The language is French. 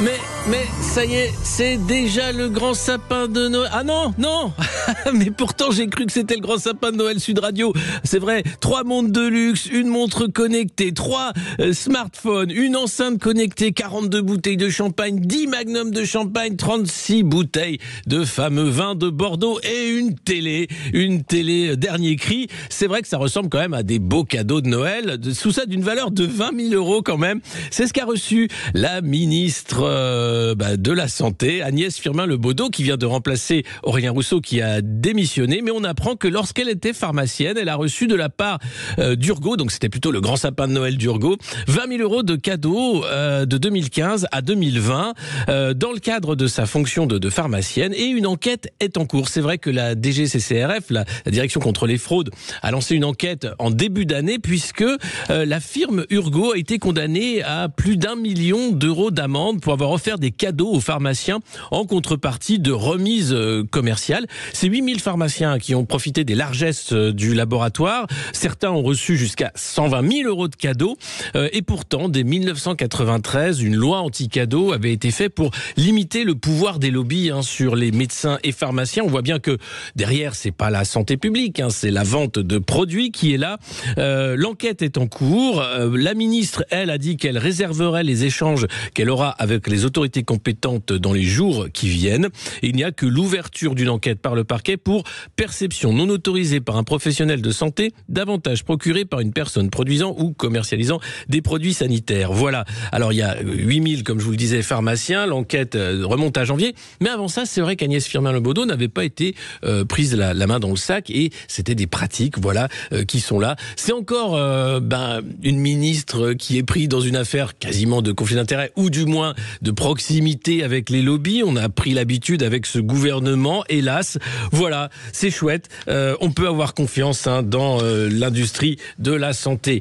mais ça y est, c'est déjà le grand sapin de Noël. Ah non, mais pourtant j'ai cru que c'était le grand sapin de Noël Sud Radio. C'est vrai, 3 montres de luxe, une montre connectée, 3 smartphones, une enceinte connectée, 42 bouteilles de champagne, 10 magnums de champagne, 36 bouteilles de fameux vin de Bordeaux et une télé dernier cri. C'est vrai que ça ressemble quand même à des beaux cadeaux de Noël, tout ça d'une valeur de 20 000 € quand même. C'est ce qu'a reçu la ministre de la Santé, Agnès Firmin-Le Bodo, qui vient de remplacer Aurélien Rousseau qui a démissionné. Mais on apprend que lorsqu'elle était pharmacienne, elle a reçu de la part d'Urgo, donc c'était plutôt le grand sapin de Noël d'Urgo, 20 000 € de cadeaux de 2015 à 2020 dans le cadre de sa fonction de pharmacienne, et une enquête est en cours. C'est vrai que la DGCCRF, la Direction contre les fraudes, a lancé une enquête en début d'année puisque la firme Urgo a été condamnée à plus d'1 million d'euros d'amende pour avoir offert des cadeaux aux pharmaciens en contrepartie de remises commerciales. C'est 8 000 pharmaciens qui ont profité des largesses du laboratoire. Certains ont reçu jusqu'à 120 000 € de cadeaux. Et pourtant, dès 1993, une loi anti-cadeaux avait été faite pour limiter le pouvoir des lobbies sur les médecins et pharmaciens. On voit bien que derrière, c'est pas la santé publique, c'est la vente de produits qui est là. L'enquête est en cours. La ministre, elle, a dit qu'elle réserverait les échanges qu'elle aura avec les autorités compétentes dans les jours qui viennent. Et il n'y a que l'ouverture d'une enquête par le parquet pour perception non autorisée par un professionnel de santé d'avantages procurés par une personne produisant ou commercialisant des produits sanitaires. Voilà. Alors il y a 8 000, comme je vous le disais, pharmaciens. L'enquête remonte à janvier. Mais avant ça, c'est vrai qu'Agnès Firmin-Le Bodo n'avait pas été prise la main dans le sac, et c'était des pratiques, qui sont là. C'est encore une ministre qui est prise dans une affaire quasiment de conflit d'intérêts, ou du moins de proximité avec les lobbies. On a pris l'habitude avec ce gouvernement, hélas. Voilà, c'est chouette. On peut avoir confiance dans l'industrie de la santé.